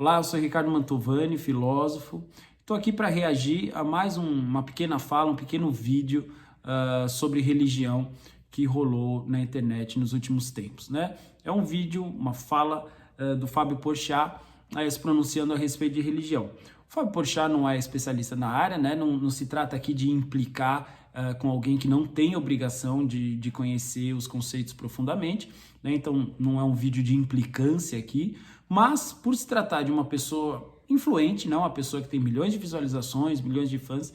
Olá, eu sou Ricardo Mantovani, filósofo. Estou aqui para reagir a mais uma pequena fala, um pequeno vídeo sobre religião que rolou na internet nos últimos tempos, né? É um vídeo, uma fala do Fábio Porchat se pronunciando a respeito de religião. O Fábio Porchat não é especialista na área, né? Não se trata aqui de implicar com alguém que não tem obrigação de conhecer os conceitos profundamente, né? Então não é um vídeo de implicância aqui, mas por se tratar de uma pessoa influente, não uma pessoa que tem milhões de visualizações, milhões de fãs,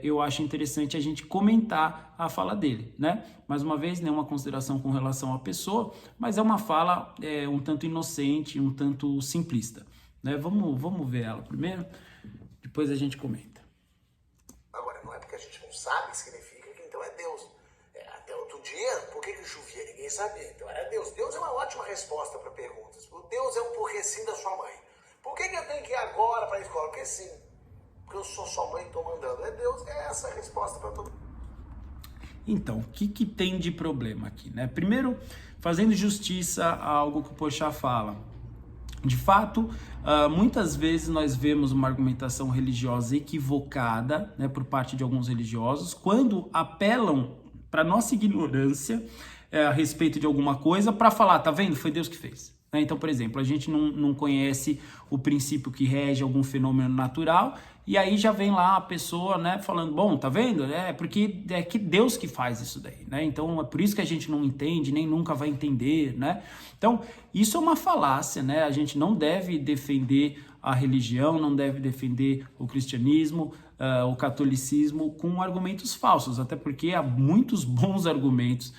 eu acho interessante a gente comentar a fala dele, né? Mais uma vez, nenhuma consideração com relação à pessoa, mas é uma fala um tanto inocente, um tanto simplista, né? Vamos ver ela primeiro, depois a gente comenta. Agora, não é porque a gente não sabe que significa que então é Deus. Até outro dia, por que chovia? Ninguém sabia. Então era Deus. Deus é uma ótima resposta para perguntas. O Deus é um porque sim da sua mãe. Por que eu tenho que ir agora para a escola? Porque sim. Porque eu sou sua mãe e estou mandando. É Deus, é essa a resposta para todo mundo. Então, o que tem de problema aqui, né? Primeiro, fazendo justiça a algo que o Porchat fala. De fato, muitas vezes nós vemos uma argumentação religiosa equivocada, né, por parte de alguns religiosos, quando apelam para nossa ignorância a respeito de alguma coisa para falar, tá vendo? Foi Deus que fez. Então, por exemplo, a gente não conhece o princípio que rege algum fenômeno natural e aí já vem lá a pessoa, né, falando, bom, tá vendo? Porque é que Deus que faz isso daí, né? Então, é por isso que a gente não entende, nem nunca vai entender, né? Então, isso é uma falácia, né? A gente não deve defender a religião, não deve defender o cristianismo, o catolicismo com argumentos falsos, até porque há muitos bons argumentos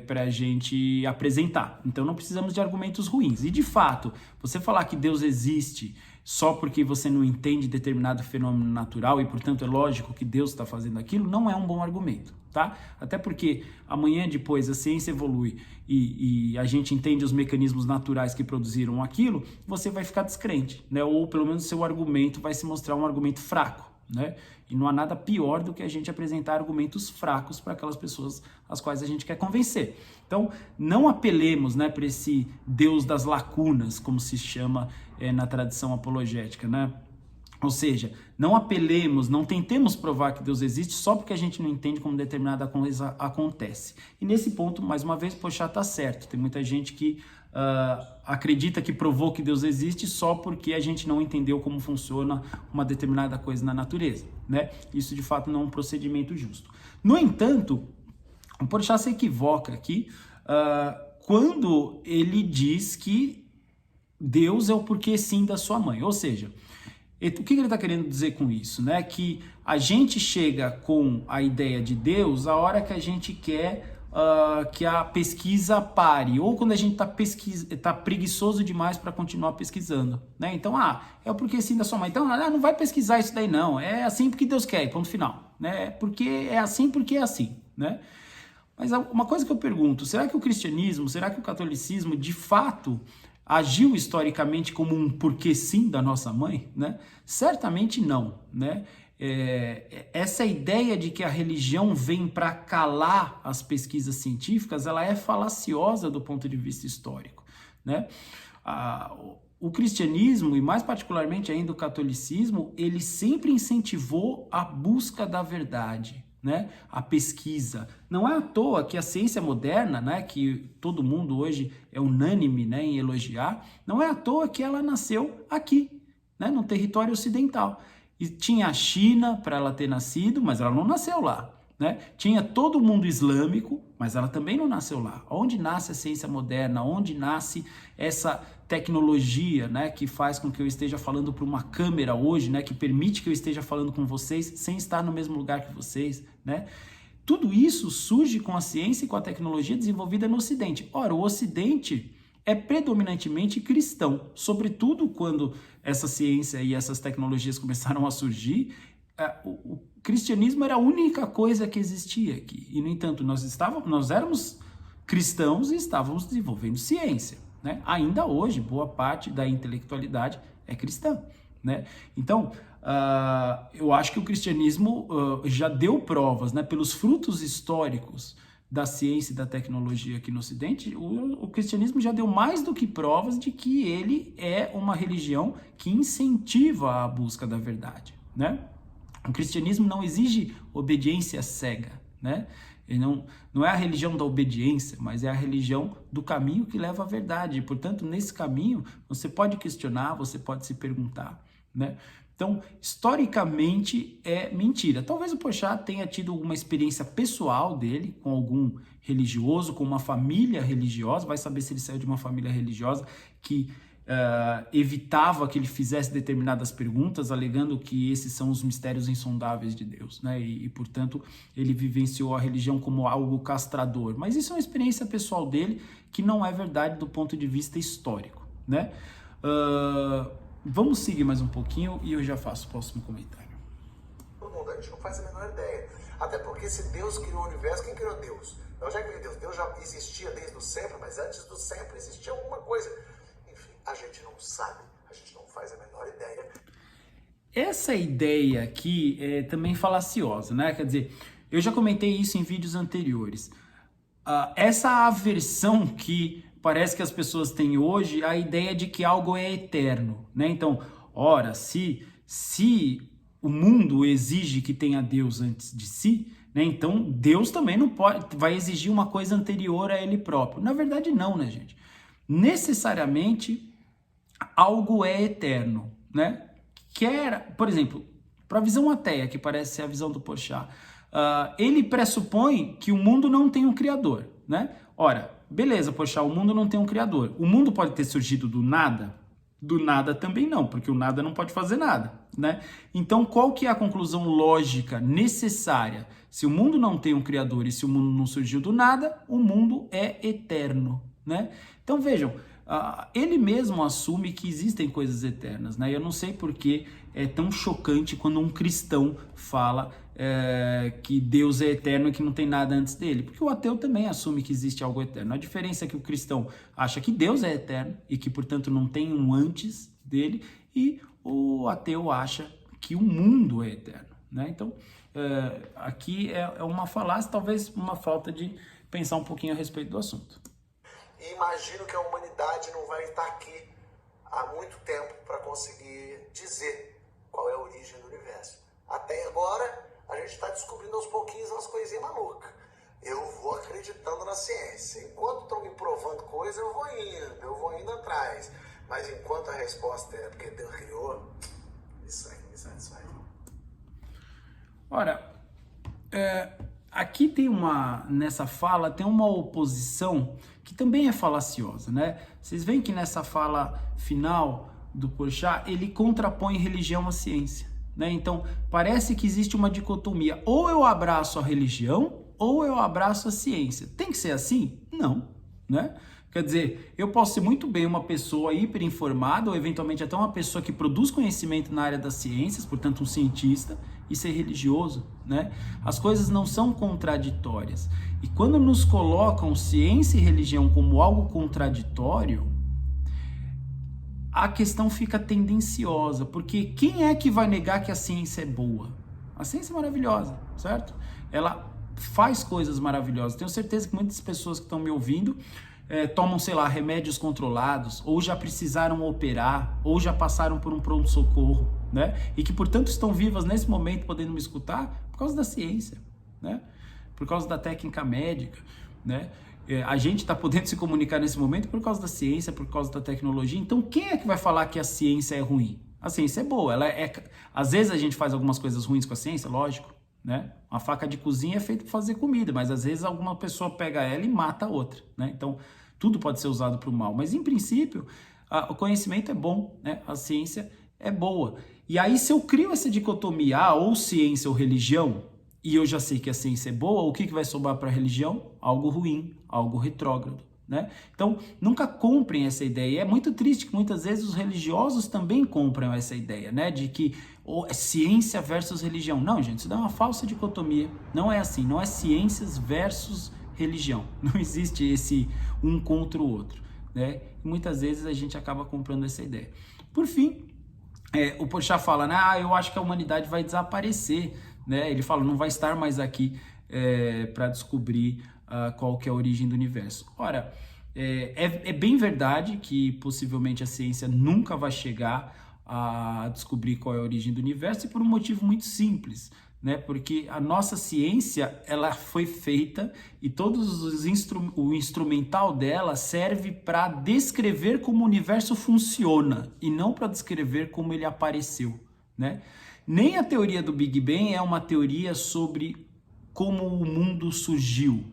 para a gente apresentar. Então não precisamos de argumentos ruins. E de fato, você falar que Deus existe só porque você não entende determinado fenômeno natural e, portanto, é lógico que Deus está fazendo aquilo, não é um bom argumento, tá? Até porque amanhã depois a ciência evolui e a gente entende os mecanismos naturais que produziram aquilo, você vai ficar descrente, né? Ou pelo menos seu argumento vai se mostrar um argumento fraco, né? E não há nada pior do que a gente apresentar argumentos fracos para aquelas pessoas às quais a gente quer convencer. Então, não apelemos, né, para esse Deus das lacunas, como se chama na tradição apologética, né? Ou seja, não apelemos, não tentemos provar que Deus existe só porque a gente não entende como determinada coisa acontece. E nesse ponto, mais uma vez, Porchat está certo. Tem muita gente que acredita que provou que Deus existe só porque a gente não entendeu como funciona uma determinada coisa na natureza, né? Isso de fato não é um procedimento justo. No entanto, o Porchat se equivoca aqui quando ele diz que Deus é o porquê sim da sua mãe. Ou seja, o que ele está querendo dizer com isso, né? Que a gente chega com a ideia de Deus a hora que a gente quer que a pesquisa pare, ou quando a gente tá preguiçoso demais para continuar pesquisando, né? Então, é o porquê sim da sua mãe. Então, não vai pesquisar isso daí não, é assim porque Deus quer, ponto final, né? Porque é assim, né? Mas uma coisa que eu pergunto, será que o cristianismo, será que o catolicismo, de fato, agiu historicamente como um porquê sim da nossa mãe, né? Certamente não, né? Essa ideia de que a religião vem para calar as pesquisas científicas, ela é falaciosa do ponto de vista histórico, né? O cristianismo, e mais particularmente ainda o catolicismo, ele sempre incentivou a busca da verdade, né? A pesquisa. Não é à toa que a ciência moderna, né, que todo mundo hoje é unânime, né, em elogiar, não é à toa que ela nasceu aqui, né, no território ocidental. E tinha a China para ela ter nascido, mas ela não nasceu lá, né? Tinha todo o mundo islâmico, mas ela também não nasceu lá. Onde nasce a ciência moderna? Onde nasce essa tecnologia, né, que faz com que eu esteja falando para uma câmera hoje, né, que permite que eu esteja falando com vocês sem estar no mesmo lugar que vocês, né? Tudo isso surge com a ciência e com a tecnologia desenvolvida no Ocidente. Ora, o Ocidente é predominantemente cristão, sobretudo quando essa ciência e essas tecnologias começaram a surgir, o cristianismo era a única coisa que existia aqui. E, no entanto, nós éramos cristãos e estávamos desenvolvendo ciência, né? Ainda hoje, boa parte da intelectualidade é cristã, né? Então, eu acho que o cristianismo já deu provas, né, pelos frutos históricos da ciência e da tecnologia aqui no Ocidente, o cristianismo já deu mais do que provas de que ele é uma religião que incentiva a busca da verdade, né? O cristianismo não exige obediência cega, né? Ele não é a religião da obediência, mas é a religião do caminho que leva à verdade. E, portanto, nesse caminho, você pode questionar, você pode se perguntar, né? Então, historicamente, é mentira. Talvez o Porchat tenha tido alguma experiência pessoal dele com algum religioso, com uma família religiosa. Vai saber se ele saiu de uma família religiosa que evitava que ele fizesse determinadas perguntas, alegando que esses são os mistérios insondáveis de Deus, né? Portanto, ele vivenciou a religião como algo castrador. Mas isso é uma experiência pessoal dele que não é verdade do ponto de vista histórico, né? Vamos seguir mais um pouquinho e eu já faço o próximo comentário. Todo mundo, a gente não faz a menor ideia. Até porque se Deus criou o universo, quem criou Deus? Então, já que Deus, Deus já existia desde o sempre, mas antes do sempre existia alguma coisa. Enfim, a gente não sabe, a gente não faz a menor ideia. Essa ideia aqui é também falaciosa, né? Quer dizer, eu já comentei isso em vídeos anteriores. Essa aversão que parece que as pessoas têm hoje, a ideia de que algo é eterno, né? Então, ora, se o mundo exige que tenha Deus antes de si, né? Então Deus também não pode, vai exigir uma coisa anterior a ele próprio. Na verdade, não, né, gente? Necessariamente algo é eterno, né? Por exemplo, para a visão ateia, que parece ser a visão do Porchat, ele pressupõe que o mundo não tem um criador, né? Ora, beleza, Porchat, o mundo não tem um criador. O mundo pode ter surgido do nada? Do nada também não, porque o nada não pode fazer nada, né? Então, qual que é a conclusão lógica necessária? Se o mundo não tem um criador e se o mundo não surgiu do nada, o mundo é eterno, né? Então, vejam, ele mesmo assume que existem coisas eternas, né? Eu não sei por que é tão chocante quando um cristão fala que Deus é eterno e que não tem nada antes dele, porque o ateu também assume que existe algo eterno. A diferença é que o cristão acha que Deus é eterno e que, portanto, não tem um antes dele, e o ateu acha que o mundo é eterno, né? Então, aqui é uma falácia, talvez uma falta de pensar um pouquinho a respeito do assunto. E imagino que a humanidade não vai estar aqui há muito tempo para conseguir dizer qual é a origem do universo. Até agora, a gente está descobrindo aos pouquinhos umas coisinhas malucas. Eu vou acreditando na ciência. Enquanto estão me provando coisa, eu vou indo atrás. Mas enquanto a resposta é porque Deus criou, isso aí me satisfaz. Ora, aqui nessa fala tem uma oposição que também é falaciosa, né? Vocês veem que nessa fala final do Porchat, ele contrapõe religião à ciência, né? Então, parece que existe uma dicotomia. Ou eu abraço a religião, ou eu abraço a ciência. Tem que ser assim? Não, né? Quer dizer, eu posso ser muito bem uma pessoa hiper informada, ou eventualmente até uma pessoa que produz conhecimento na área das ciências, portanto um cientista, e ser religioso, né? As coisas não são contraditórias. E quando nos colocam ciência e religião como algo contraditório, a questão fica tendenciosa, porque quem é que vai negar que a ciência é boa? A ciência é maravilhosa, certo? Ela faz coisas maravilhosas. Tenho certeza que muitas pessoas que estão me ouvindo tomam, sei lá, remédios controlados, ou já precisaram operar, ou já passaram por um pronto-socorro, né? E que, portanto, estão vivas nesse momento podendo me escutar por causa da ciência, né? Por causa da técnica médica, né? A gente está podendo se comunicar nesse momento por causa da ciência, por causa da tecnologia. Então, quem é que vai falar que a ciência é ruim? A ciência é boa. Às vezes a gente faz algumas coisas ruins com a ciência, lógico, né? Uma faca de cozinha é feita para fazer comida, mas às vezes alguma pessoa pega ela e mata a outra, né? Então, tudo pode ser usado para o mal. Mas, em princípio, o conhecimento é bom, né? A ciência é boa. E aí, se eu crio essa dicotomia, ou ciência ou religião, e eu já sei que a ciência é boa, o que vai sobrar para a religião? Algo ruim, algo retrógrado, né? Então, nunca comprem essa ideia. E é muito triste que muitas vezes os religiosos também compram essa ideia, né? De que é ciência versus religião. Não, gente, isso é uma falsa dicotomia. Não é assim, não é ciências versus religião. Não existe esse um contra o outro, né? E muitas vezes a gente acaba comprando essa ideia. Por fim, o Porchat fala, né? Eu acho que a humanidade vai desaparecer, né? Ele fala, não vai estar mais aqui para descobrir qual que é a origem do universo. Ora, é bem verdade que possivelmente a ciência nunca vai chegar a descobrir qual é a origem do universo, e por um motivo muito simples, né? Porque a nossa ciência, ela foi feita e o instrumental dela serve para descrever como o universo funciona e não para descrever como ele apareceu, né? Nem a teoria do Big Bang é uma teoria sobre como o mundo surgiu.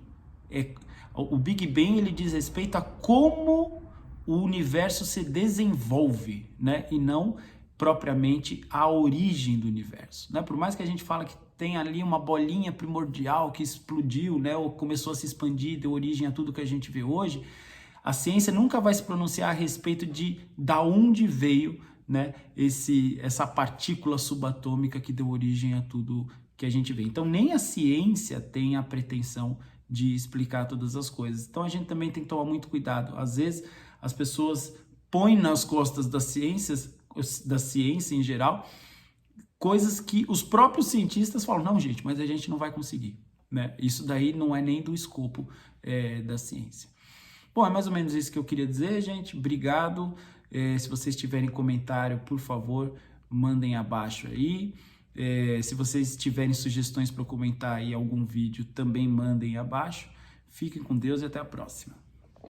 O Big Bang, ele diz respeito a como o universo se desenvolve, né? E não propriamente a origem do universo, né? Por mais que a gente fale que tem ali uma bolinha primordial que explodiu, né? Ou começou a se expandir, deu origem a tudo que a gente vê hoje, a ciência nunca vai se pronunciar a respeito de da onde veio, né? Essa partícula subatômica que deu origem a tudo que a gente vê. Então nem a ciência tem a pretensão de explicar todas as coisas. Então a gente também tem que tomar muito cuidado. Às vezes as pessoas põem nas costas da ciência em geral, coisas que os próprios cientistas falam, não, gente, mas a gente não vai conseguir, né? Isso daí não é nem do escopo da ciência. Bom, é mais ou menos isso que eu queria dizer, gente. Obrigado. Se vocês tiverem comentário, por favor, mandem abaixo aí. Se vocês tiverem sugestões para comentar aí algum vídeo, também mandem abaixo. Fiquem com Deus e até a próxima.